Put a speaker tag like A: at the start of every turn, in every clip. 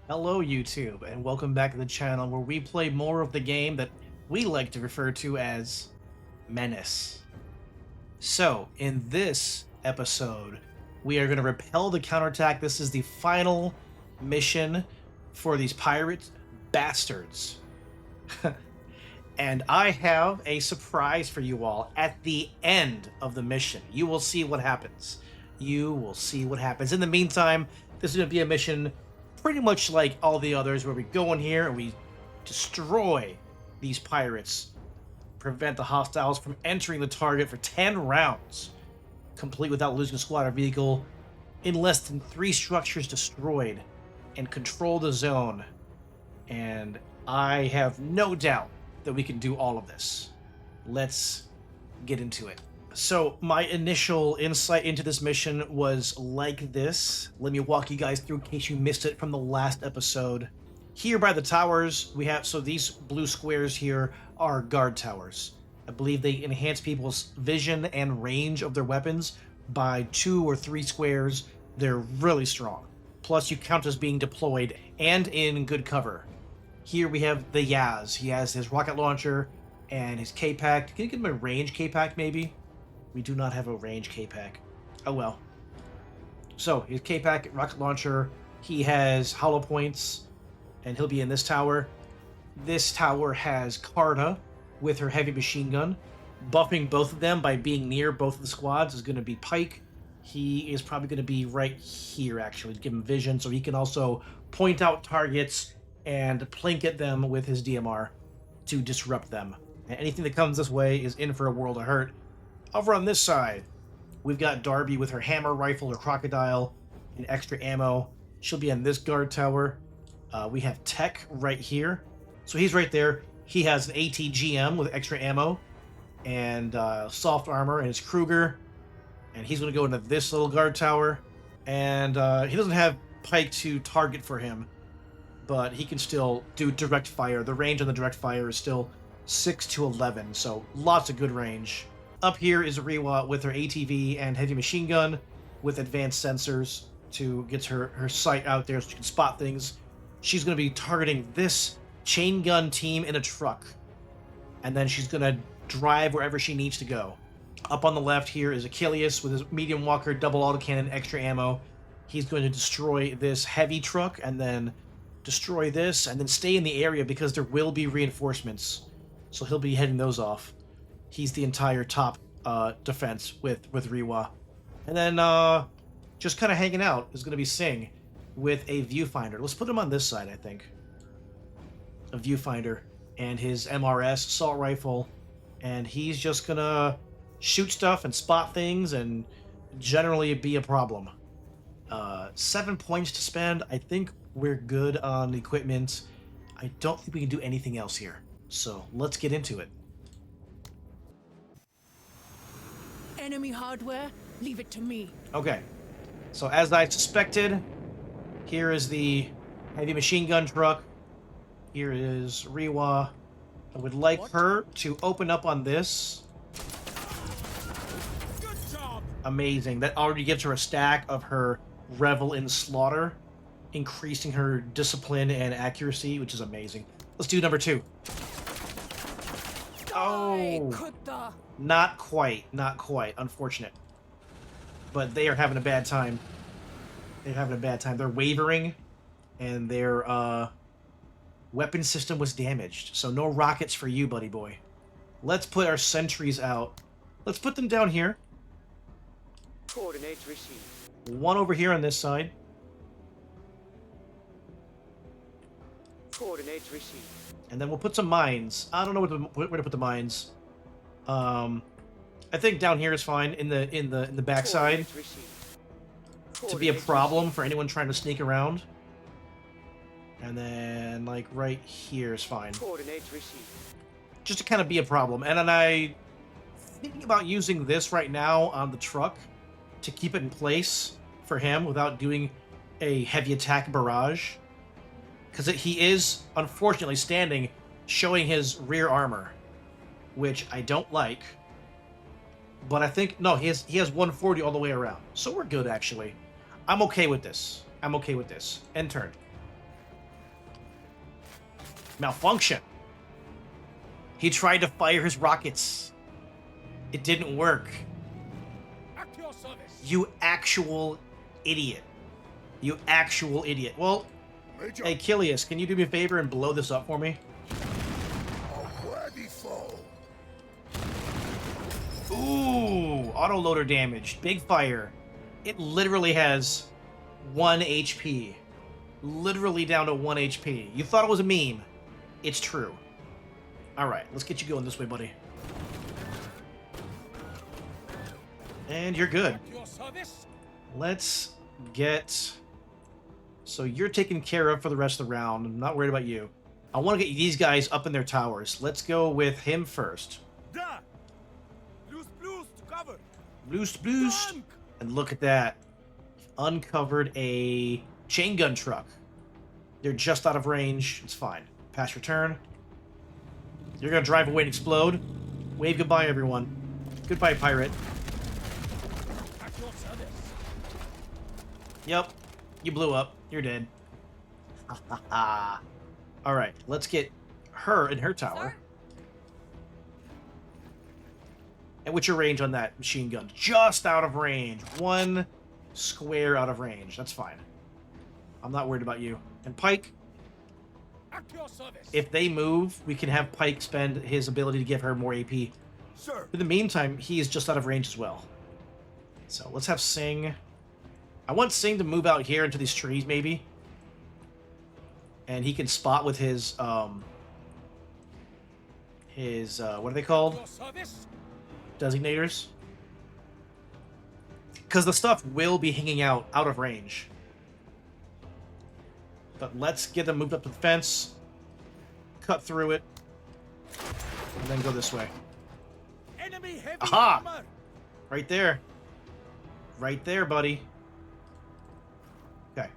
A: Hello YouTube, and welcome back to the channel where we play more of the game that we like to refer to as Menace. So, in this episode, we are going to repel the counterattack. This is the final mission for these pirate bastards. And I have a surprise for you all at the end of the mission. You will see what happens. You will see what happens. In the meantime, this is going to be a mission pretty much like all the others where we go in here and we destroy these pirates, prevent the hostiles from entering the target for 10 rounds, complete without losing a squad or vehicle, in less than 3 structures destroyed, and control the zone. And I have no doubt that we can do all of this. Let's get into it. So my initial insight into this mission was like this. Let me walk you guys through in case you missed it from the last episode. Here by the towers, we have, so these blue squares here are guard towers. I believe they enhance people's vision and range of their weapons by 2 or 3 squares. They're really strong. Plus you count as being deployed and in good cover. Here we have the Yaz. He has his rocket launcher and his K-Pack. Can you give him a range K-Pack maybe? We do not have a range K-Pack. Oh well. So, his K-Pack rocket launcher, he has hollow points, and he'll be in this tower. This tower has Carta with her heavy machine gun. Buffing both of them by being near both of the squads is going to be Pike. He is probably going to be right here, actually, to give him vision, so he can also point out targets and plink at them with his DMR to disrupt them. And anything that comes this way is in for a world of hurt. Over on this side, we've got Darby with her hammer rifle or crocodile and extra ammo. She'll be in this guard tower. We have Tech right here. So he's right there. He has an ATGM with extra ammo and soft armor and his Kruger. And he's going to go into this little guard tower. And he doesn't have Pike to target for him, but he can still do direct fire. The range on the direct fire is still 6 to 11, so lots of good range. Up here is Rewa with her ATV and heavy machine gun with advanced sensors to get her sight out there so she can spot things. She's going to be targeting this chain gun team in a truck, and then she's going to drive wherever she needs to go. Up on the left here is Achilles with his medium walker, double autocannon, extra ammo. He's going to destroy this heavy truck and then destroy this and then stay in the area because there will be reinforcements. So he'll be heading those off. He's the entire top defense with Rewa. And then just kind of hanging out is going to be Singh with a viewfinder. Let's put him on this side, I think. A viewfinder and his MRS assault rifle. And he's just going to shoot stuff and spot things and generally be a problem. 7 points to spend. I think we're good on equipment. I don't think we can do anything else here. So let's get into it.
B: Enemy hardware, leave it to me.
A: Okay, so as I suspected, here is the heavy machine gun truck. Here is Rewa. I would like her to open up on this.
B: Good job.
A: Amazing. That already gives her a stack of her Revel in Slaughter, increasing her discipline and accuracy, which is amazing. Let's do number 2. Oh! Not quite, unfortunate. But they are having a bad time. They're having a bad time. They're wavering, and their weapon system was damaged. So no rockets for you, buddy boy. Let's put our sentries out. Let's put them down here.
C: Coordinates received.
A: One over here on this side.
C: Coordinates received.
A: And then we'll put some mines. I don't know where to put the mines. I think down here is fine in the backside to be a problem for anyone trying to sneak around. And then like right here is fine.
C: Coordinates received.
A: Just to kind of be a problem. And then I thinking about using this right now on the truck to keep it in place for him without doing a heavy attack barrage. Because he is unfortunately standing showing his rear armor, which I don't like. But I think, no, he has 140 all the way around. So we're good, actually. I'm okay with this. End turn. Malfunction. He tried to fire his rockets. It didn't work.
C: At your service.
A: You actual idiot. You actual idiot. Well,
C: Major.
A: hey, Achilles, can you do me a favor and blow this up for me?
C: A worthy foe.
A: Ooh, autoloader damage. Big fire. It literally has 1 HP. Literally down to 1 HP. You thought it was a meme. It's true. Alright, let's get you going this way, buddy. And you're good.
C: At your service.
A: Let's get... So you're taken care of for the rest of the round. I'm not worried about you. I want to get these guys up in their towers. Let's go with him first.
C: Da. Blues to cover.
A: Boost.
C: Dunk.
A: And look at that. Uncovered a chain gun truck. They're just out of range. It's fine. Pass your turn. You're going to drive away and explode. Wave goodbye, everyone. Goodbye, pirate.
C: At your service.
A: Yep. You blew up. You're dead. Alright, let's get her in her tower.
B: Sir?
A: And what's your range on that machine gun? Just out of range. 1 square out of range. That's fine. I'm not worried about you. And Pike,
C: At your service.
A: if they move, we can have Pike spend his ability to give her more AP.
C: Sir.
A: In the meantime, he is just out of range as well. So let's have Sing. I want Sing to move out here into these trees, maybe. And he can spot with his, what are they called?
C: Your service.
A: Designators. Because the stuff will be hanging out of range. But let's get them moved up to the fence. Cut through it. And then go this way.
C: Enemy heavy
A: Aha!
C: armor.
A: Right there. Right there, buddy. Okay.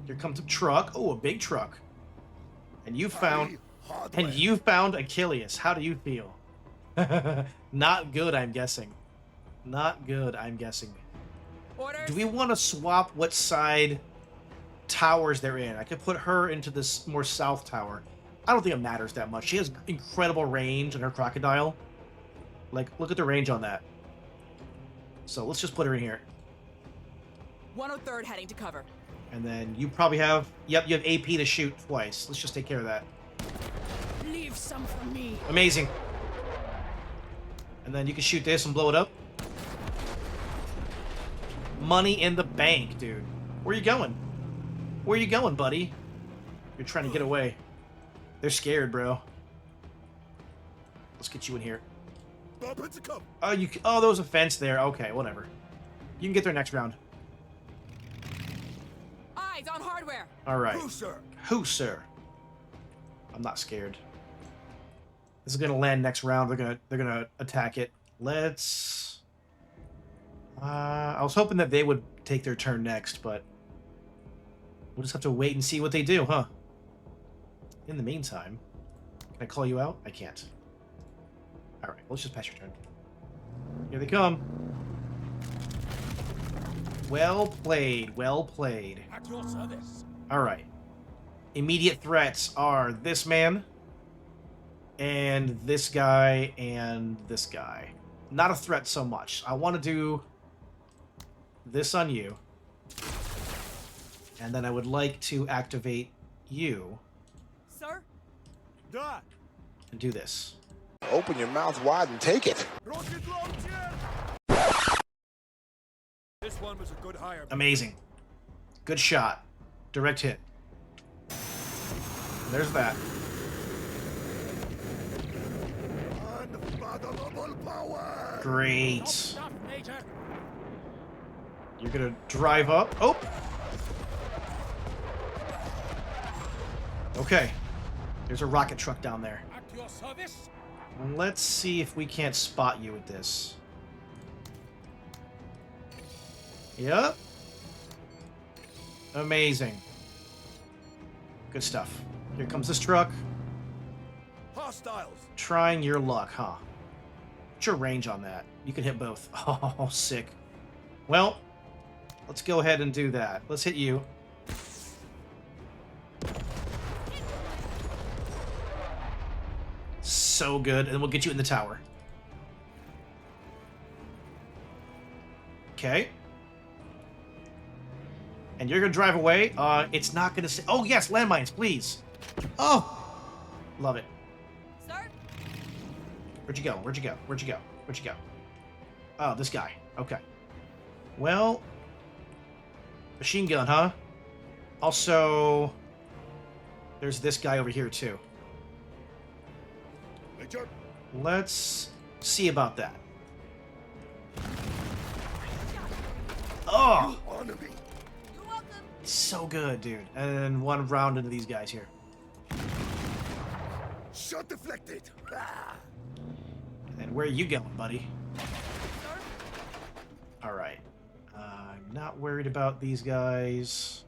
A: Here comes a truck. Oh, a big truck. And you found...
C: Hardware.
A: And you found Achilles. How do you feel? Not good, I'm guessing. Not good, I'm guessing.
B: Orders?
A: Do we want to swap what side towers they're in? I could put her into this more south tower. I don't think it matters that much. She has incredible range in her crocodile. Like, look at the range on that. So let's just put her in here.
B: 103rd heading to cover.
A: And then you probably have... Yep, you have AP to shoot twice. Let's just take care of that.
B: Leave some for me.
A: Amazing. And then you can shoot this and blow it up. Money in the bank, dude. Where are you going? Where are you going, buddy? You're trying to get away. They're scared, bro. Let's get you in here. Oh, oh, there was a fence there. Okay, whatever. You can get there next round.
B: Eyes on hardware.
A: All right.
C: Who, sir?
A: Who, sir? I'm not scared. This is gonna land next round. They're gonna attack it. Let's. I was hoping that they would take their turn next, but we'll just have to wait and see what they do, huh? In the meantime, can I call you out? I can't. All right, let's just pass your turn. Here they come. Well played. Well played.
C: At your service.
A: All right. Immediate threats are this man, and this guy, and this guy. Not a threat so much. I want to do this on you. And then I would like to activate you
B: Sir?
C: Da.
A: and do this.
D: Open your mouth wide and take it.
C: Rocket launcher. This one was a good hire.
A: Amazing. Good shot. Direct hit. There's that.
C: Unfathomable power.
A: Great.
C: Stuff, Major.
A: You're gonna drive up. Oh! Okay. There's a rocket truck down there.
C: At your service.
A: Let's see if we can't spot you with this. Yep. Amazing. Good stuff. Here comes this truck.
C: Hostiles.
A: Trying your luck, huh? What's your range on that? You can hit both. Oh, sick. Well, let's go ahead and do that. Let's hit you. so good, and we'll get you in the tower. Okay. And you're gonna drive away. It's not gonna say. Oh yes, landmines, please. Oh, love it.
B: Sir?
A: Where'd you go? Where'd you go? Where'd you go? Where'd you go? Oh, this guy. Okay. Well, machine gun, huh? Also, there's this guy over here too.
C: Major.
A: Let's see about that. Oh,
C: Honor me.
B: You're welcome.
A: so good, dude. And one round into these guys here.
C: Shot deflected. Ah.
A: And where are you going, buddy?
B: Sir?
A: All right. I'm not worried about these guys.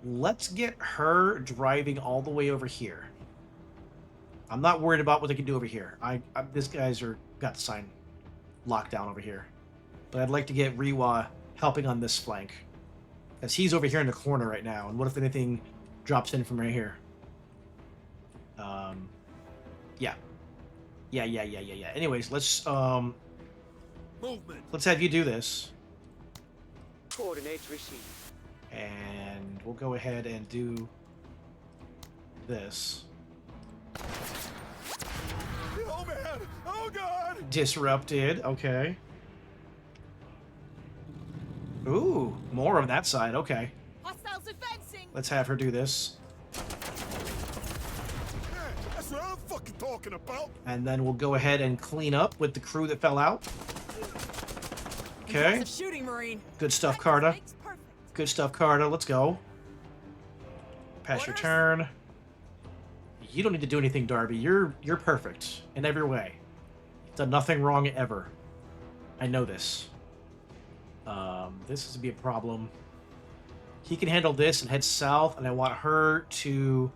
A: Let's get her driving all the way over here. I'm not worried about what they can do over here. These guys got the sign locked down over here. But I'd like to get Rewa helping on this flank. Because he's over here in the corner right now. And what if anything drops in from right here? Yeah. Yeah. Anyways, let's
C: Movement.
A: let's have you do this.
E: Coordinates received.
A: And we'll go ahead and do this.
C: Oh man! Oh god!
A: Disrupted, okay. Ooh, more on that side, okay.
B: Hostiles advancing.
A: Let's have her do this.
C: Yeah, that's what I'm fucking talking about.
A: And then we'll go ahead and clean up with the crew that fell out. Okay.
B: Impressive shooting, Marine.
A: Good stuff, Carta.
B: Makes perfect.
A: Good stuff, Carta. Let's go. Pass your
B: Orders?
A: turn. You don't need to do anything, Darby. You're perfect in every way. Done nothing wrong ever. I know this. This is to be a problem. He can handle this and head south, and I want her to,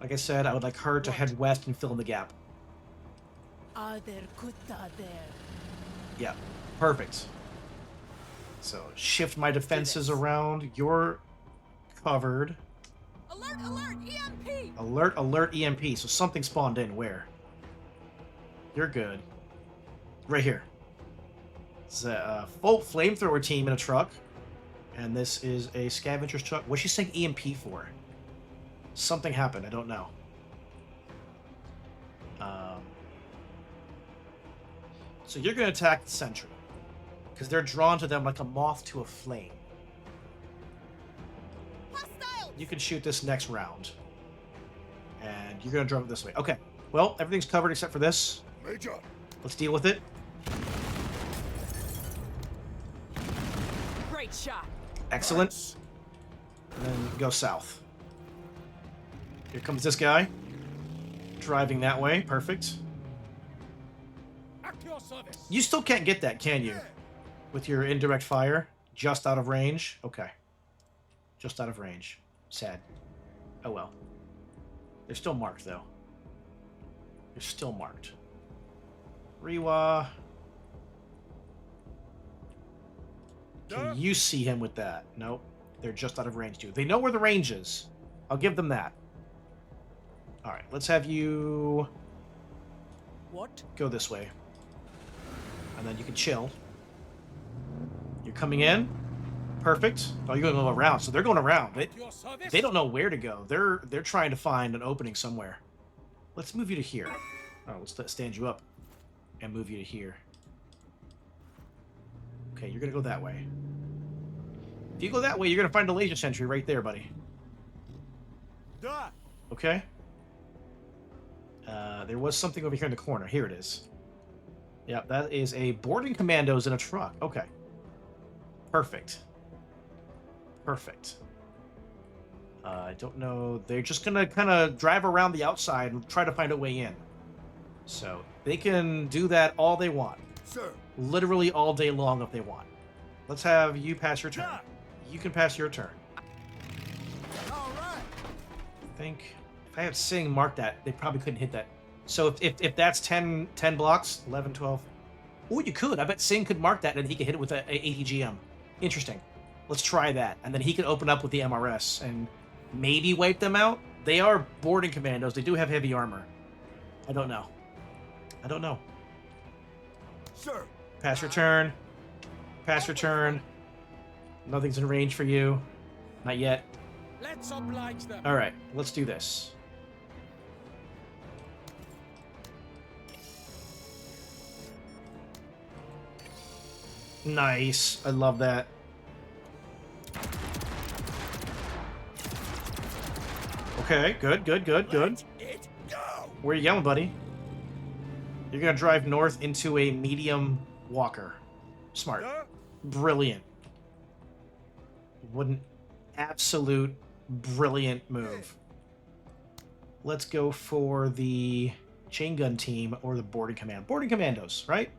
A: like I said, I would like her to head west and fill in the gap.
B: Are there kutta there?
A: Yeah, perfect. So shift my defenses around. You're covered.
B: Alert! Alert! EMP!
A: Alert, alert, EMP. So something spawned in. Where? You're good. Right here. It's a full flamethrower team in a truck. And this is a scavenger's truck. What's she saying EMP for? Something happened. I don't know. So you're going to attack the sentry. Because they're drawn to them like a moth to a flame.
B: Hostiles!
A: You can shoot this next round. And you're going to drive it this way. Okay. Well, everything's covered except for this.
C: Major.
A: Let's deal with it.
B: Great shot.
A: Excellent. And then go south. Here comes this guy. Driving that way. Perfect.
C: At your service.
A: You still can't get that, can you? With your indirect fire? Just out of range? Okay. Just out of range. Sad. Oh well. They're still marked, though. They're still marked. Rewa. Can you see him with that? Nope. They're just out of range, too. They know where the range is. I'll give them that. Alright, let's have you
B: What?
A: go this way. And then you can chill. You're coming in. Perfect. Oh, you're going to go around. So they're going around.
C: At your service.
A: They don't know where to go. They're trying to find an opening somewhere. Let's move you to here. Oh, let's stand you up and move you to here. Okay, you're going to go that way. If you go that way, you're going to find a laser sentry right there, buddy.
C: Da.
A: Okay? There was something over here in the corner. Here it is. Yeah, that is a boarding commandos in a truck. Okay. Perfect. Perfect. I don't know. They're just going to kind of drive around the outside and try to find a way in. So they can do that all they want.
C: Sir.
A: Literally all day long if they want. Let's have you pass your turn.
C: Yeah.
A: You can pass your turn.
C: All right.
A: I think if I had Sing mark that, they probably couldn't hit that. So if that's 10 blocks, 11, 12. Oh, you could. I bet Sing could mark that and he could hit it with a ATGM. Interesting. Let's try that. And then he can open up with the MRS and maybe wipe them out. They are boarding commandos. They do have heavy armor. I don't know. I don't know.
C: Sir.
A: Pass your turn. Pass your turn. Nothing's in range for you. Not yet.
C: Let's oblige them.
A: All right, let's do this. Nice. I love that. Okay, good, good, good, good.
C: Let it go.
A: Where you going, buddy? You're gonna drive north into a medium walker. Smart.
C: Sir.
A: Brilliant. What an absolute brilliant move. Let's go for the chain gun team or the boarding command. Boarding commandos, right?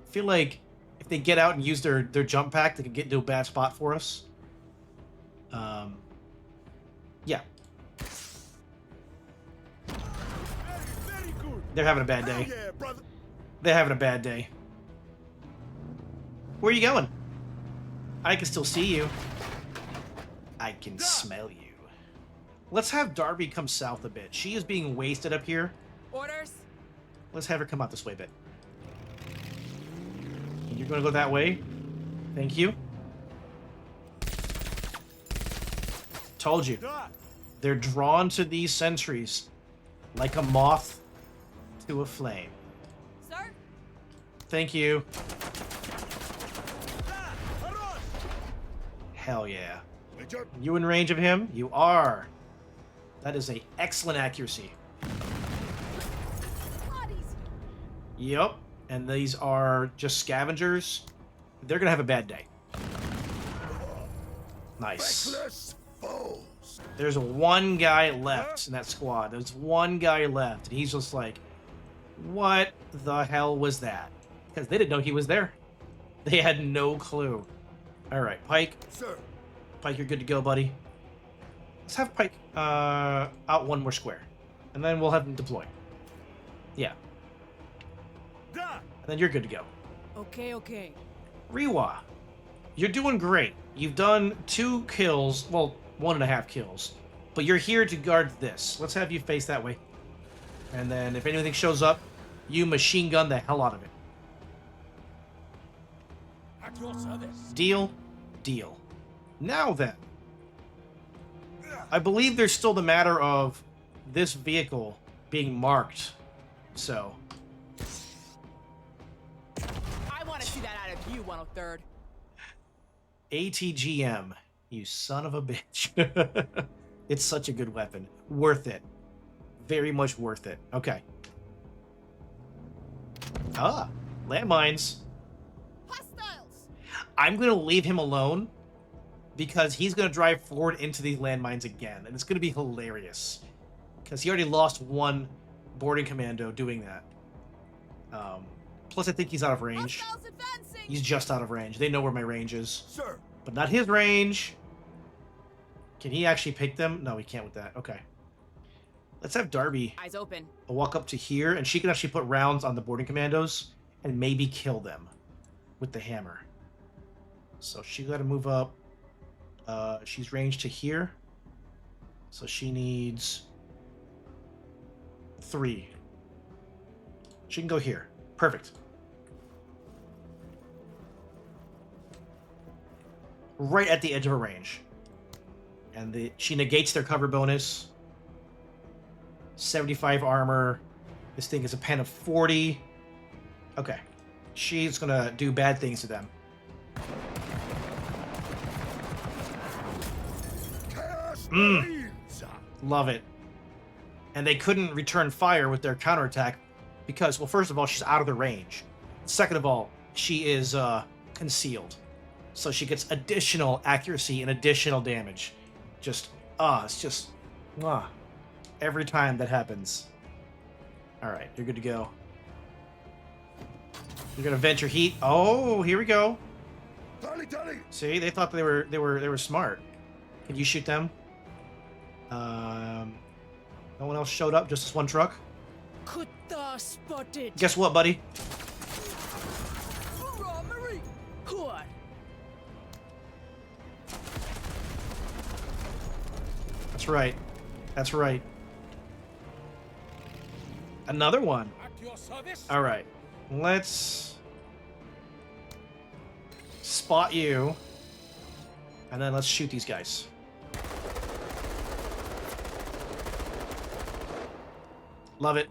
A: I feel like if they get out and use their jump pack, they could get into a bad spot for us. Yeah.
C: Very good.
A: They're having a bad
C: Hell
A: day.
C: yeah, brother.
A: They're having a bad day. Where are you going? I can still see you. I can smell you. Let's have Darby come south a bit. She is being wasted up here.
B: Orders?
A: Let's have her come out this way a bit. You're going to go that way. Thank you. Told you.
C: Sir.
A: They're drawn to these sentries like a moth to a flame.
B: Sir?
A: Thank you.
C: Hurrah.
A: Hell yeah.
C: Major.
A: You in range of him? You are. That is a excellent accuracy.
B: Bodies.
A: Yep. And these are just scavengers. They're gonna have a bad day. Nice.
C: Reckless foes.
A: There's one guy left in that squad. There's one guy left, and he's just like, what the hell was that? Because they didn't know he was there. They had no clue. All right, Pike.
C: Sir.
A: Pike, you're good to go, buddy. Let's have Pike out one more square. And then we'll have him deploy. Yeah.
C: Da.
A: And then you're good to go.
B: Okay, okay.
A: Rewa, you're doing great. You've done 2 kills, well, 1.5 kills. But you're here to guard this. Let's have you face that way. And then if anything shows up, you machine gun the hell out of it.
C: At your service.
A: Deal? Deal. Now then. I believe there's still the matter of this vehicle being marked. So,
B: I want to see that out of you, 103rd.
A: ATGM, you son of a bitch. It's such a good weapon. Worth it. Very much worth it. Okay. Ah, landmines.
B: Hostiles!
A: I'm going to leave him alone because he's going to drive forward into these landmines again. And it's going to be hilarious because he already lost one boarding commando doing that. Plus, I think he's out of range.
B: Hostiles advancing!
A: He's just out of range. They know where my range is.
C: Sir.
A: But not his range. Can he actually pick them? No, he can't with that. Okay. Let's have Darby
B: Eyes open.
A: walk up to here, and she can actually put rounds on the boarding commandos and maybe kill them with the hammer. So she got to move up. She's ranged to here. So she needs 3. She can go here. Perfect. Right at the edge of her range. And she negates their cover bonus. 75 armor. This thing is a pen of 40. Okay. She's gonna do bad things to them.
C: Chaos Marines.
A: Love it. And they couldn't return fire with their counterattack because, well, first of all, she's out of the range. Second of all, she is concealed. So she gets additional accuracy and additional damage. Just, it's just, every time that happens. All right, you're good to go. You're gonna vent your heat. Oh, here we go.
C: Tally.
A: See, they thought they were smart. Can you shoot them? No one else showed up. Just this one truck.
B: Kutta spotted.
A: Guess what, buddy?
B: Hoorah, Marine! Hoorah!
A: That's right. That's right. Another one.
C: At your service.
A: All right. Let's spot you. And then let's shoot these guys. Love it.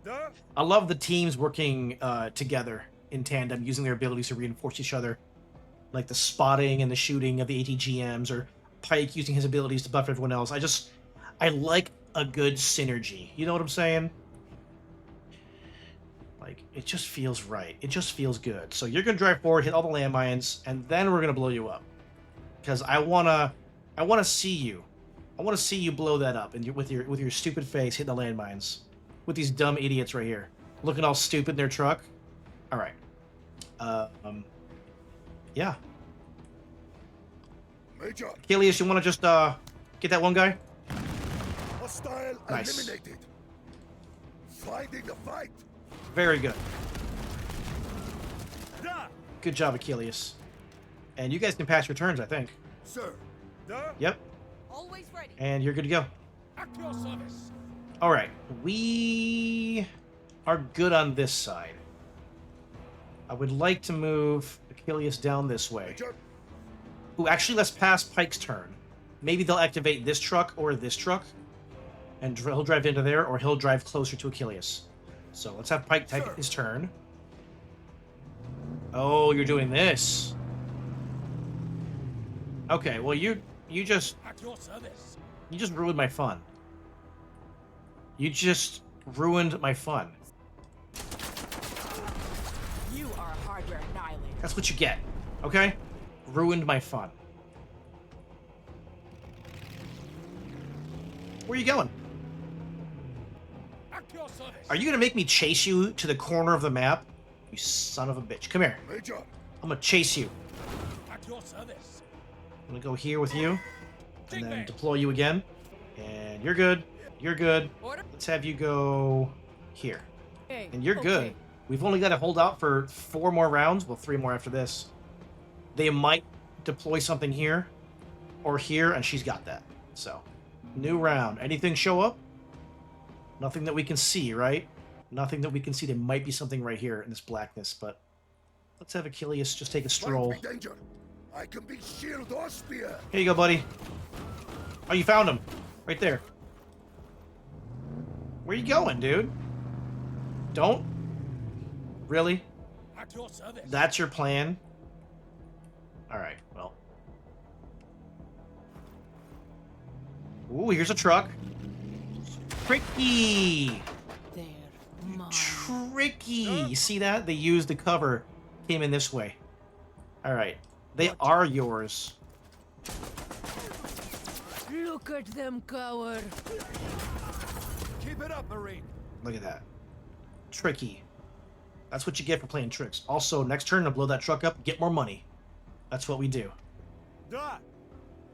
C: Da.
A: I love the teams working together in tandem, using their abilities to reinforce each other. Like the spotting and the shooting of the ATGMs, or Pike using his abilities to buff everyone else. I like a good synergy. You know what I'm saying? Like, it just feels right. It just feels good. So you're gonna drive forward, hit all the landmines, and then we're gonna blow you up. Because I wanna see you. I wanna see you blow that up, and with your stupid face hitting the landmines, with these dumb idiots right here, looking all stupid in their truck. All right. Yeah.
C: Major.
A: Achilles, you wanna just get that one guy?
C: Hostile
A: Nice.
C: eliminated. Fighting the fight.
A: Very good.
C: Da.
A: Good job, Achilles. And you guys can pass your turns, I think.
C: Sir. Da.
A: Yep.
B: Always ready.
A: And you're good to go.
C: At your service.
A: All right. We are good on this side. I would like to move Achilles down this way.
C: Major.
A: Ooh, actually, let's pass Pike's turn. Maybe they'll activate this truck or this truck, and he'll drive into there, or he'll drive closer to Achilles. So let's have Pike take
C: Sure.
A: his turn. Oh, you're doing this. Okay, well you just
C: At your service.
A: ruined my fun. You just ruined my fun.
B: You are a hardware annihilator.
A: That's what you get. Okay? Ruined my fun. Where are you going?
C: At your service.
A: Are you gonna make me chase you to the corner of the map? You son of a bitch. Come here.
C: Major.
A: I'm gonna chase you.
C: At your service.
A: I'm gonna go here with you, and
C: Ding
A: then
C: bang.
A: deploy you again. And you're good. You're good.
B: Order.
A: Let's have you go here.
B: Okay.
A: And you're good. We've only got to hold out for 4 more rounds. Well, 3 more after this. They might deploy something here or here, and she's got that. So, new round. Anything show up? Nothing that we can see, right? Nothing that we can see. There might be something right here in this blackness, but let's have Achilles just take a stroll.
C: Fight me danger. I can be shield or spear.
A: Here you go, buddy. Oh, you found him. Right there. Where you going, dude? Don't? Really?
C: At your service.
A: That's your plan? Alright, well. Ooh, here's a truck. Tricky!
B: There. Mine.
A: Tricky! You see that? They used the cover. Came in this way. Alright. They are yours.
B: Look at them cower.
C: Keep it up, Marine.
A: Look at that. Tricky. That's what you get for playing tricks. Also, next turn to blow that truck up, get more money. That's what we do.
C: Da.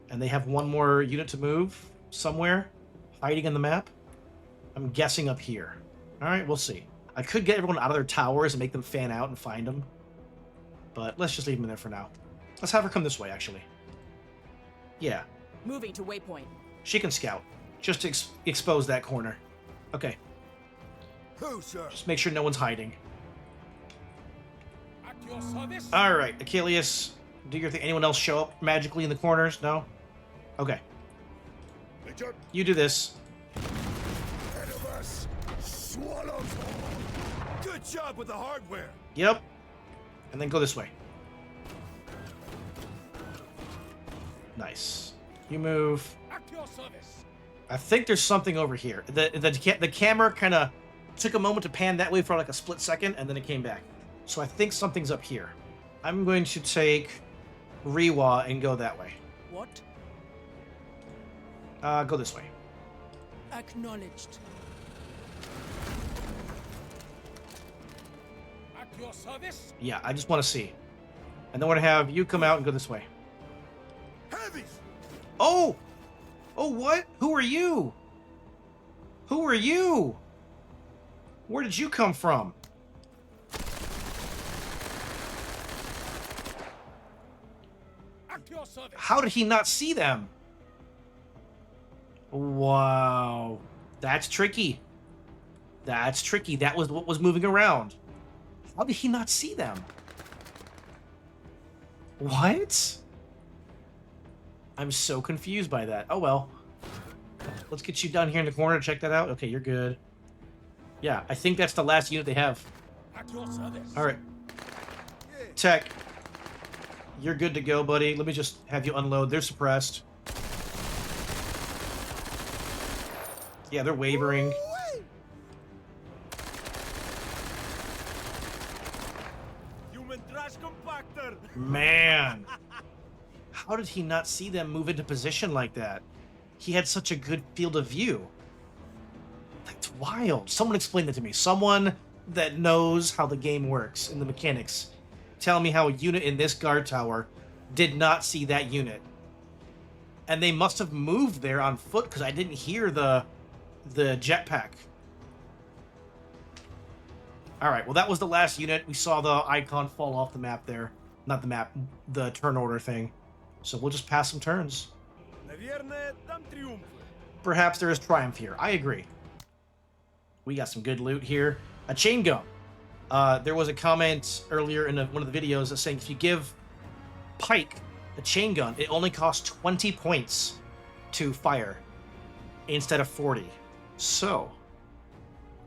A: And they have one more unit to move somewhere, hiding in the map. I'm guessing up here. All right, we'll see. I could get everyone out of their towers and make them fan out and find them, but let's just leave them in there for now. Let's have her come this way, actually. Yeah,
B: Moving to waypoint.
A: she can scout, just to expose that corner. Okay,
C: Who, sir?
A: just make sure no one's hiding.
C: At your service.
A: All right, Achilles, do your thing. Anyone else show up magically in the corners? No? Okay,
C: Major.
A: you do this.
C: Head of us. Swallows. Good job with the hardware.
A: Yep. And then go this way. Nice. You move.
C: At your service.
A: I think there's something over here. The camera kind of took a moment to pan that way for like a split second, and then it came back. So I think something's up here. I'm going to take Rewa and go that way.
B: What?
A: Go this way.
B: Acknowledged.
C: At your service.
A: Yeah, I just want to see. And then we're going to have you come out and go this way.
C: Heavies.
A: Oh! Oh, what? Who are you? Who are you? Where did you come from?
C: At your service.
A: How did he not see them? Wow. That's tricky. That's tricky. That was what was moving around. How did he not see them? What? I'm so confused by that. Oh well. Let's get you down here in the corner to check that out. Okay, you're good. Yeah, I think that's the last unit they have.
C: At your service.
A: All right. Tech. You're good to go, buddy. Let me just have you unload. They're suppressed. Yeah, they're wavering.
C: Human trash compactor.
A: Man. How did he not see them move into position like that? He had such a good field of view. That's wild. Someone explain that to me. Someone that knows how the game works and the mechanics. Tell me how a unit in this guard tower did not see that unit. And they must have moved there on foot because I didn't hear the jetpack. Alright, well that was the last unit. We saw the icon fall off the map there. Not the map, the turn order thing. So we'll just pass some turns. Perhaps there is triumph here. I agree. We got some good loot here. A chain gun. There was a comment earlier in one of the videos that saying if you give Pike a chain gun, it only costs 20 points to fire instead of 40. So,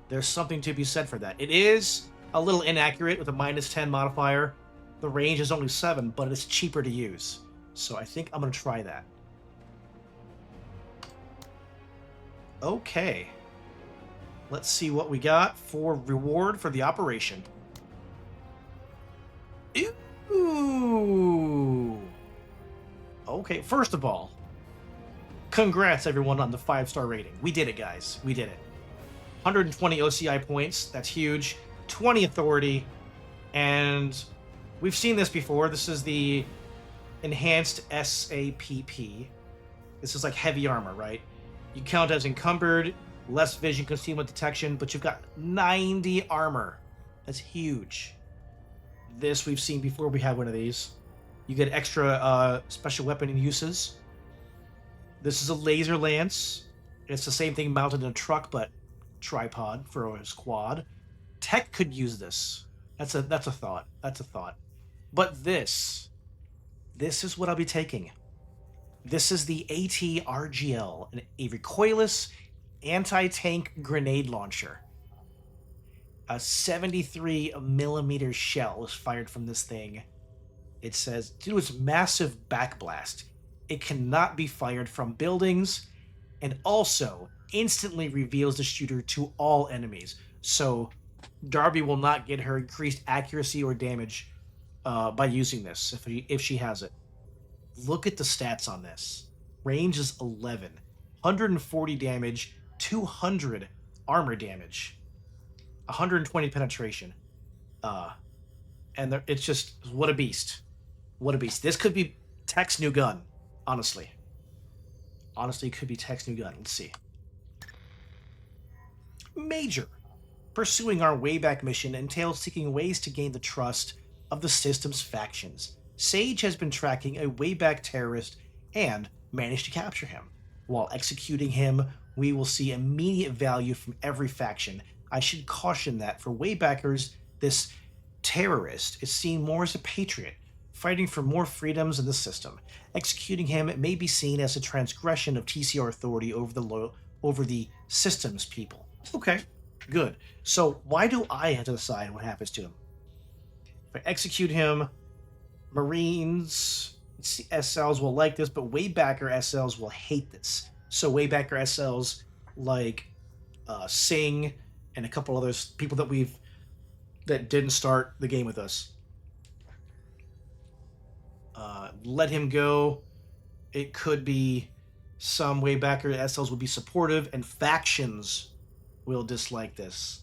A: there's something to be said for that. It is a little inaccurate with a -10 modifier. The range is only 7, but it's cheaper to use. So I think I'm going to try that. Okay. Let's see what we got for reward for the operation. Ooh. Okay, first of all, congrats everyone on the 5-star rating. We did it, guys. We did it. 120 OCI points. That's huge. 20 authority. And we've seen this before. This is the enhanced SAPP. This is like heavy armor, right? You count as encumbered, less vision concealment detection, but you've got 90 armor. That's huge. This we've seen before. We have one of these. You get extra special weapon uses. This is a laser lance. It's the same thing mounted in a truck, but tripod for his quad. Tech could use this. That's a thought. That's a thought. But this is what I'll be taking. This is the AT-RGL, a recoilless anti-tank grenade launcher. A 73 millimeter shell is fired from this thing. It says, due to its massive backblast, it cannot be fired from buildings, and also instantly reveals the shooter to all enemies. So Darby will not get her increased accuracy or damage by using this if she has it. Look at the stats on this. Range is 11. 140 damage, 200 armor damage, 120 penetration. And it's just, what a beast. What a beast. This could be Tech's new gun, honestly. Honestly, it could be Tech's new gun. Let's see. Major. Pursuing our Wayback mission entails seeking ways to gain the trust of the system's factions. Sage has been tracking a Wayback terrorist and managed to capture him. While executing him, we will see immediate value from every faction. I should caution that for Waybackers, this terrorist is seen more as a patriot, fighting for more freedoms in the system. Executing him may be seen as a transgression of TCR authority over the system's people. Okay, good. So why do I have to decide what happens to him? If I execute him, Marines, SLs will like this, but Waybacker SLs will hate this. So Waybacker SLs like Singh and a couple other people that didn't start the game with us. Let him go. It could be some Waybacker SLs will be supportive, and factions will dislike this.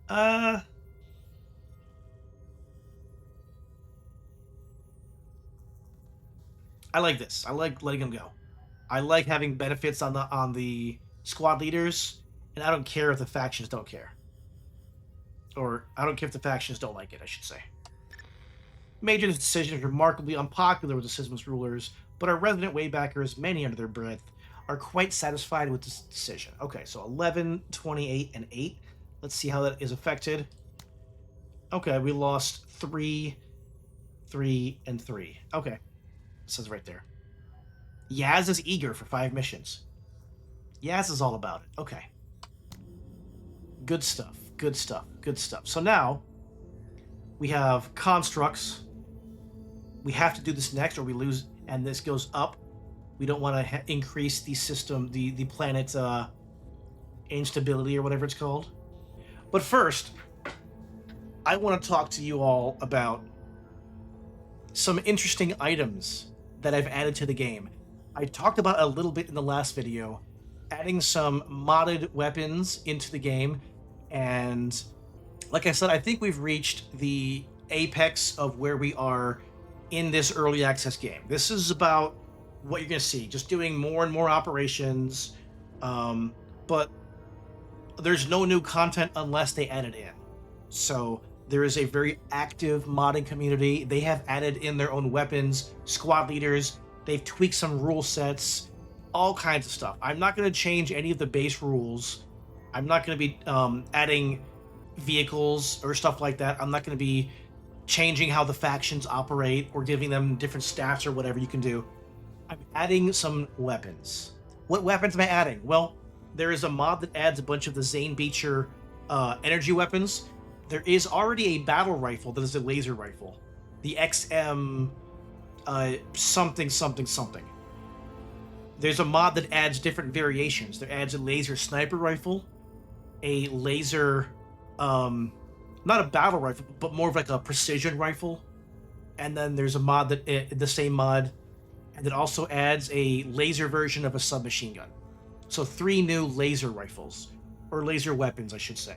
A: I like this. I like letting him go. I like having benefits on the squad leaders, and I don't care if the factions don't care. Or I don't care if the factions don't like it, I should say. Major, this decision is remarkably unpopular with the system's rulers, but our resident Waybackers, many under their breath, are quite satisfied with this decision. Okay, so 11, 28, and 8. Let's see how that is affected. Okay, we lost 3, 3, and 3. Okay. It says right there. Yaz is eager for 5 missions. Yaz is all about it. Okay. Good stuff. Good stuff. Good stuff. So now we have constructs. We have to do this next or we lose, and this goes up. We don't want to increase the system, the planet instability or whatever it's called. But first, I want to talk to you all about some interesting items that I've added to the game. I talked about a little bit in the last video, adding some modded weapons into the game, and like I said, I think we've reached the apex of where we are in this early access game. This is about what you're going to see, just doing more and more operations, but there's no new content unless they add it in. So there is a very active modding community. They have added in their own weapons, squad leaders, they've tweaked some rule sets, all kinds of stuff. I'm not going to change any of the base rules. I'm not going to be adding vehicles or stuff like that. I'm not going to be changing how the factions operate or giving them different stats or whatever you can do. I'm adding some weapons. What weapons am I adding? Well, there is a mod that adds a bunch of the Zane Beecher energy weapons. There is already a battle rifle that is a laser rifle. The XM something something something. There's a mod that adds different variations. There adds a laser sniper rifle, a laser, not a battle rifle, but more of like a precision rifle. And then there's a mod that, the same mod, and it also adds a laser version of a submachine gun. So 3 new laser rifles, or laser weapons, I should say.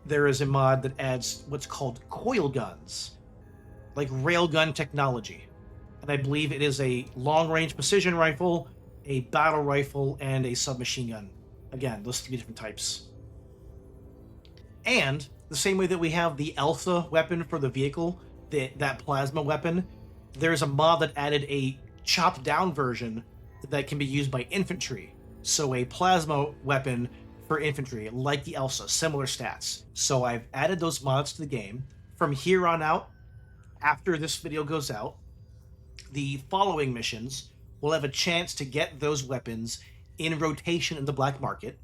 A: There is a mod that adds what's called coil guns, like railgun technology. And I believe it is a long-range precision rifle, a battle rifle, and a submachine gun. Again, those 3 different types. And the same way that we have the Elsa weapon for the vehicle, that plasma weapon, there's a mod that added a chopped down version that can be used by infantry. So a plasma weapon for infantry, like the Elsa, similar stats. So I've added those mods to the game. From here on out, after this video goes out, the following missions will have a chance to get those weapons in rotation in the black market.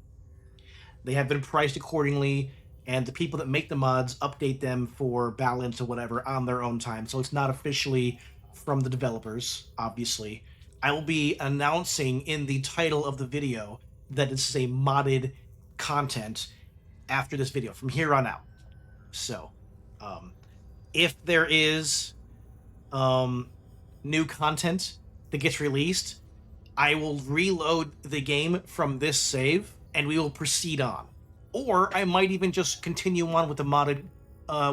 A: They have been priced accordingly, and the people that make the mods update them for balance or whatever on their own time. So it's not officially from the developers, obviously. I will be announcing in the title of the video that this is a modded content after this video, from here on out. So, if there is new content that gets released, I will reload the game from this save, and we will proceed on. Or I might even just continue on with the modded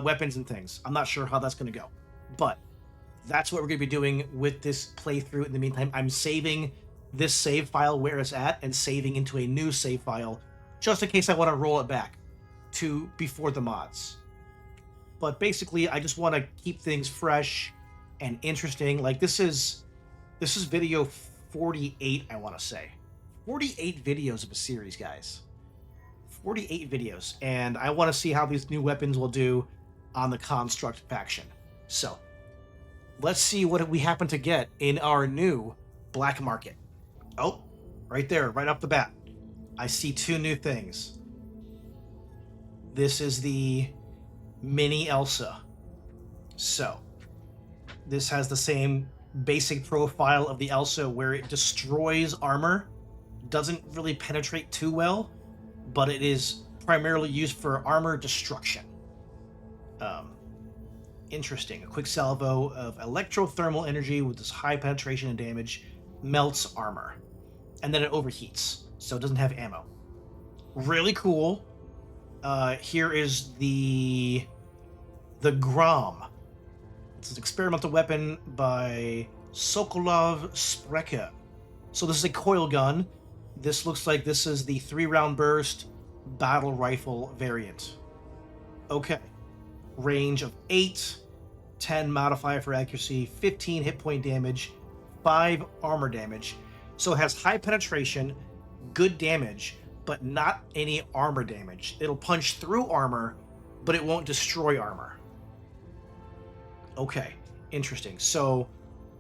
A: weapons and things. I'm not sure how that's going to go. But that's what we're going to be doing with this playthrough. In the meantime, I'm saving this save file where it's at and saving into a new save file just in case I want to roll it back to before the mods. But basically, I just want to keep things fresh and interesting. Like this is video 48, I want to say. 48 videos of a series, guys. 48 videos, and I want to see how these new weapons will do on the Construct faction. So, let's see what we happen to get in our new black market. Oh, right there, right off the bat. I see 2 new things. This is the Mini Elsa. So, this has the same basic profile of the Elsa where it destroys armor, doesn't really penetrate too well, but it is primarily used for armor destruction. Interesting. A quick salvo of electrothermal energy with this high penetration and damage melts armor. And then it overheats, so it doesn't have ammo. Really cool. Here is the Grom. It's an experimental weapon by Sokolov Sprecher. So this is a coil gun. This looks like this is the 3-round burst battle rifle variant. Okay. Range of 8, 10 modifier for accuracy, 15 hit point damage, 5 armor damage. So it has high penetration, good damage, but not any armor damage. It'll punch through armor, but it won't destroy armor. Okay, interesting. So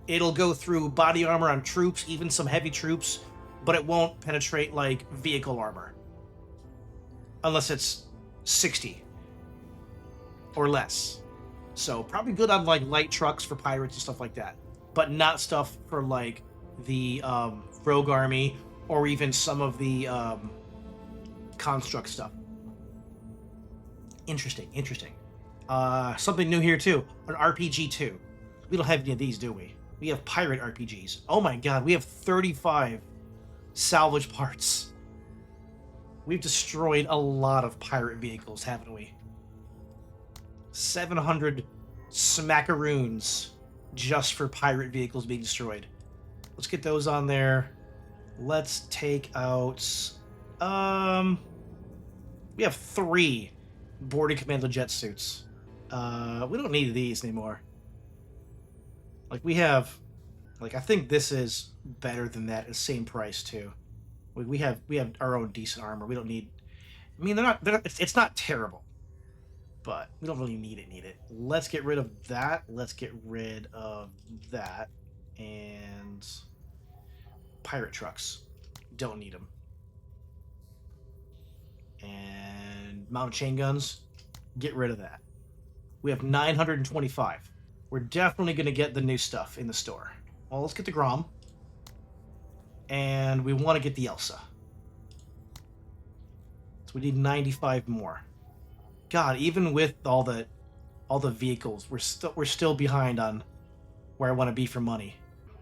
A: it'll go through body armor on troops, even some heavy troops, but it won't penetrate like vehicle armor. Unless it's 60 or less. So probably good on like light trucks for pirates and stuff like that, but not stuff for like the rogue army or even some of the construct stuff. Interesting. Something new here too, an RPG 2. We don't have any of these, do we? We have pirate RPGs. Oh my god, we have 35 salvage parts. We've destroyed a lot of pirate vehicles, haven't we? 700 smackaroons just for pirate vehicles being destroyed. Let's get those on there. Let's take out... we have 3 boarding commando jet suits. We don't need these anymore. Like, we have... Like, I think this is better than that at the same price, too. We have our own decent armor. We don't need... I mean, it's not terrible. But we don't really need it. Let's get rid of that. Let's get rid of that. And... pirate trucks. Don't need them. And mounted chain guns. Get rid of that. We have 925. We're definitely going to get the new stuff in the store. Well, let's get the Grom. And we want to get the Elsa. So we need 95 more. God, even with all the vehicles, we're still behind on where I want to be for money.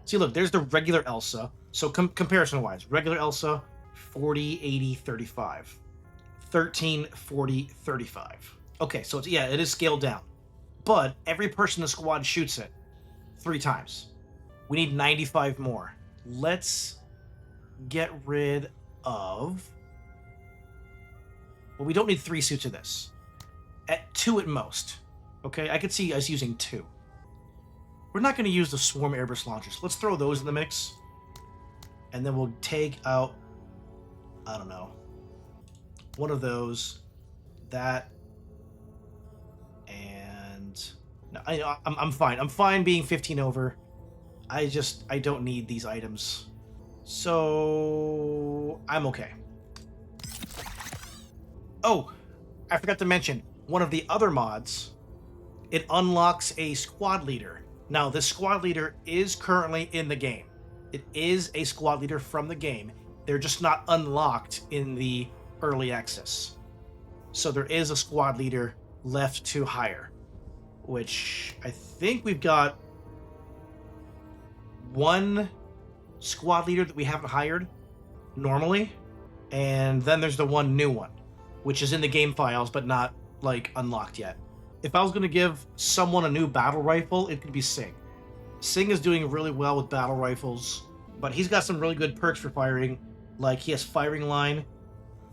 A: See, look, there's the regular Elsa. So comparison-wise, regular Elsa, 40, 80, 35. 13, 40, 35. Okay, so it is scaled down. But every person in the squad shoots it 3 times. We need 95 more. Let's get rid of... Well, we don't need 3 suits of this. At 2 at most. Okay, I could see us using 2. We're not going to use the swarm airburst launchers. Let's throw those in the mix. And then we'll take out, I don't know, one of those, that, and no, I'm fine. I'm fine being 15 over. I don't need these items. So I'm okay. Oh, I forgot to mention, one of the other mods, it unlocks a squad leader. Now, this squad leader is currently in the game. It is a squad leader from the game. They're just not unlocked in the early access. So there is a squad leader left to hire, which I think we've got 1 squad leader that we haven't hired normally, and then there's the 1 new one, which is in the game files but not like unlocked yet. If I was going to give someone a new battle rifle, it could be Sing. Sing is doing really well with battle rifles, but he's got some really good perks for firing. Like, he has firing line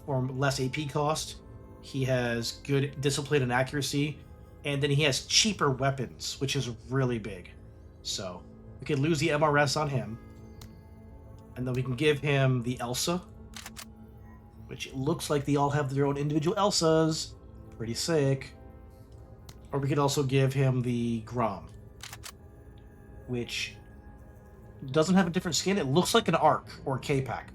A: for less AP cost, he has good discipline and accuracy, and then he has cheaper weapons, which is really big. So we could lose the MRS on him, and then we can give him the Elsa, which it looks like they all have their own individual Elsas. Pretty sick. Or we could also give him the Grom, which doesn't have a different skin. It looks like an ARC or K-Pack.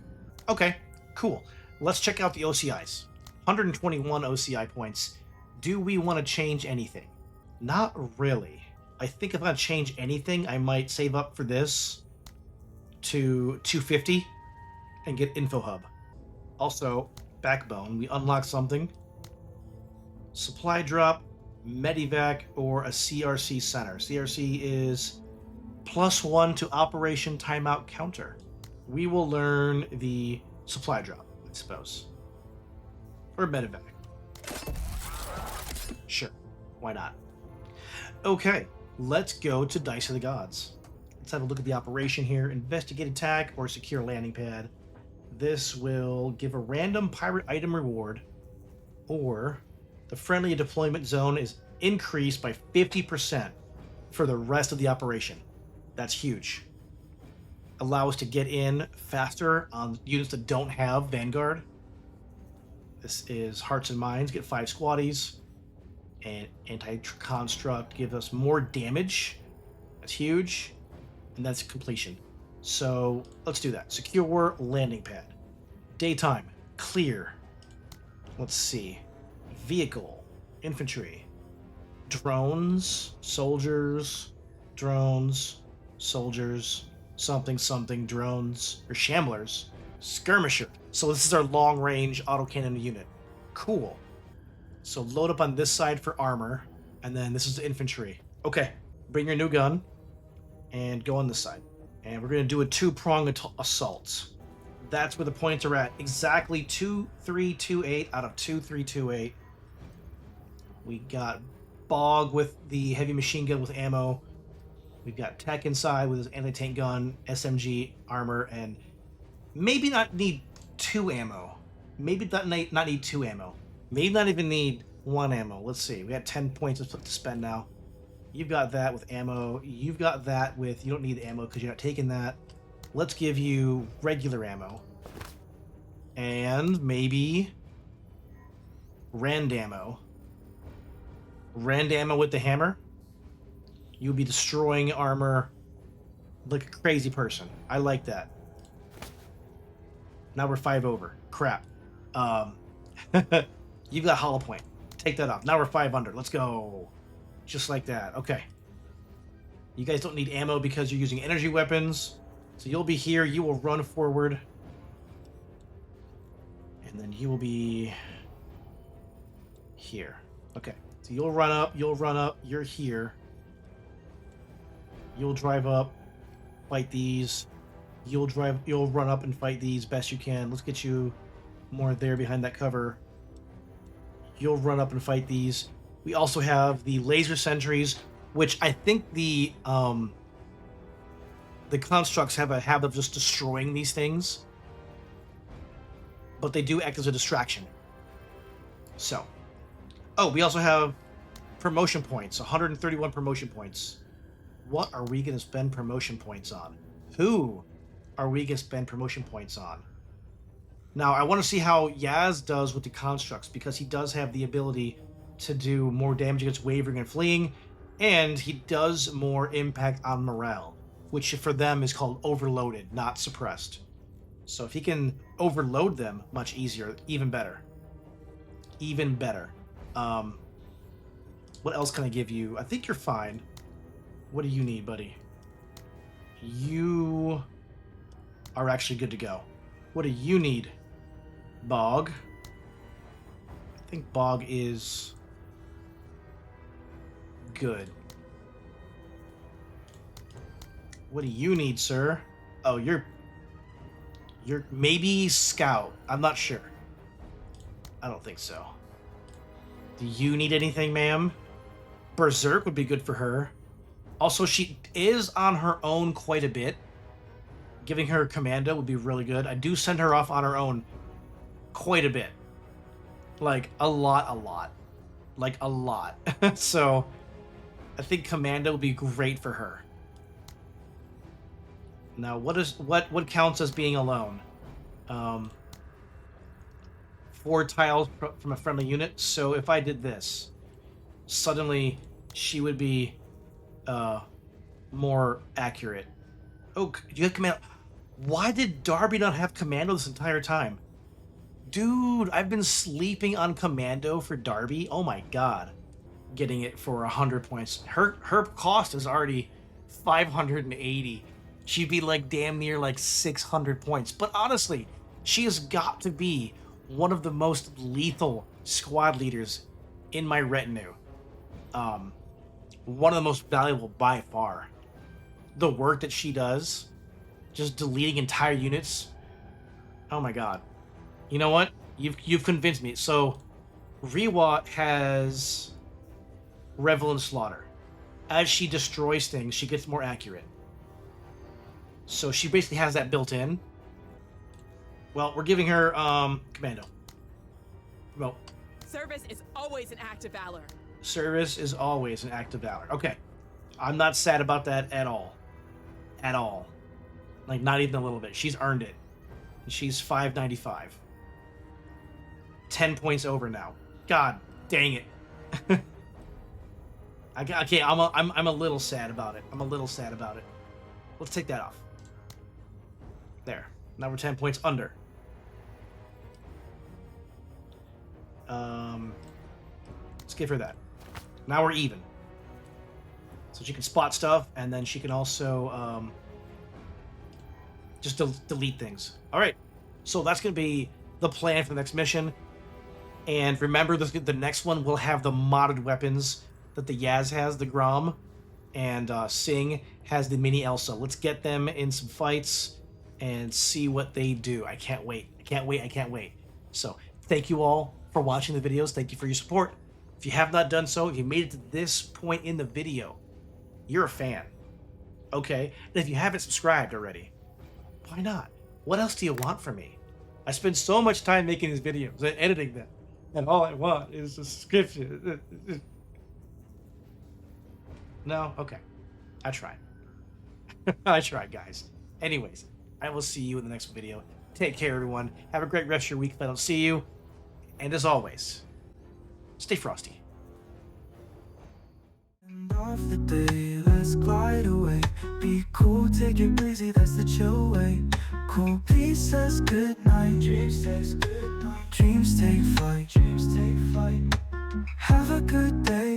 A: Okay, cool. Let's check out the OCIs. 121 OCI points. Do we want to change anything? Not really. I think if I change anything, I might save up for this to 250 and get Info Hub. Also, Backbone. We unlock something. Supply drop, Medivac, or a CRC center. CRC is +1 to Operation Timeout Counter. We will learn the supply drop, I suppose. Or Medivac. Sure, why not? Okay, let's go to Dice of the Gods. Let's have a look at the operation here. Investigate attack or secure landing pad. This will give a random pirate item reward, or the friendly deployment zone is increased by 50% for the rest of the operation. That's huge. Allow us to get in faster on units that don't have Vanguard. This is Hearts and Minds, get 5 squatties. And Anti-Construct gives us more damage. That's huge. And that's completion. So let's do that. Secure landing pad. Daytime, clear. Let's see. Vehicle, infantry, drones, soldiers, drones, soldiers, something, something, drones, or shamblers, skirmisher. So this is our long-range autocannon unit. Cool. So load up on this side for armor, and then this is the infantry. Okay, bring your new gun, and go on this side. And we're going to do a 2-prong assault. That's where the points are at. Exactly 2328 out of 2328. We got Bog with the heavy machine gun with ammo. We've got Tech inside with his anti-tank gun, SMG, armor, and maybe not need 2 ammo. Maybe not need 2 ammo. Maybe not even need 1 ammo. Let's see. We got 10 points to spend now. You've got that with ammo. You've got that with... You don't need ammo because you're not taking that. Let's give you regular ammo. And maybe... Rand ammo. Rand ammo with the hammer. You'll be destroying armor like a crazy person. I like that. Now we're 5 over. Crap. You've got hollow point. Take that off. Now we're 5 under. Let's go. Just like that. Okay. You guys don't need ammo because you're using energy weapons. So you'll be here. You will run forward. And then you will be here. Okay. So you'll run up. You'll run up. You're here. You'll drive up. Fight these. You'll run up and fight these best you can. Let's get you more there behind that cover. You'll run up and fight these. We also have the laser sentries, which I think the constructs have a habit of just destroying these things, but they do act as a distraction. So, oh, we also have promotion points, 131 promotion points. What are we going to spend promotion points on? Who are we going to spend promotion points on? Now, I want to see how Yaz does with the constructs, because he does have the ability to do more damage against wavering and fleeing, and he does more impact on morale, which for them is called overloaded, not suppressed. So if he can overload them much easier, even better. Even better. What else can I give you? I think you're fine. What do you need, buddy? You are actually good to go. What do you need? Bog. I think Bog is good. What do you need, sir? Oh, you're maybe Scout. I'm not sure. I don't think so. Do you need anything, ma'am? Berserk would be good for her. Also, she is on her own quite a bit. Giving her commando would be really good. I do send her off on her own quite a bit. Like, a lot. Like, a lot. So, I think commando would be great for her. Now, what counts as being alone? 4 tiles from a friendly unit. So, if I did this, suddenly she would be more accurate. Oh, do you have commando? Why did Darby not have commando this entire time? Dude, I've been sleeping on commando for Darby. Oh my god. Getting it for 100 points. Her cost is already 580. She'd be like damn near like 600 points. But honestly, she has got to be one of the most lethal squad leaders in my retinue. One of the most valuable by far. The work that she does, just deleting entire units. Oh my god. You know what? You've convinced me. So, Riwa has Revel and Slaughter. As she destroys things, she gets more accurate. So she basically has that built in. Well, we're giving her commando. Well,
F: Service is always an act of valor.
A: Service is always an act of valor. Okay. I'm not sad about that at all. At all. Like, not even a little bit. She's earned it. She's 595. 10 points over now. God dang it. Okay, I'm a little sad about it. I'm a little sad about it. Let's take that off. There. Now we're 10 points under. Let's give her that. Now we're even. So she can spot stuff, and then she can also just delete things. All right. So that's going to be the plan for the next mission. And remember, the next one will have the modded weapons that the Yaz has, the Grom, and Sing has the Mini Elsa. Let's get them in some fights and see what they do. I can't wait. I can't wait. I can't wait. So thank you all for watching the videos. Thank you for your support. If you have not done so, if you made it to this point in the video, you're a fan. Okay? And if you haven't subscribed already, why not? What else do you want from me? I spend so much time making these videos and editing them, and all I want is a subscription. No? Okay. I tried. I tried, guys. Anyways, I will see you in the next video. Take care, everyone. Have a great rest of your week if I don't see you. And as always, stay frosty.
G: End of the day, let's glide away. Be cool, take it breezy, that's the chill way. Cool peace says good night. Dreams says good night. Dreams take flight. Dreams take flight. Have a good day.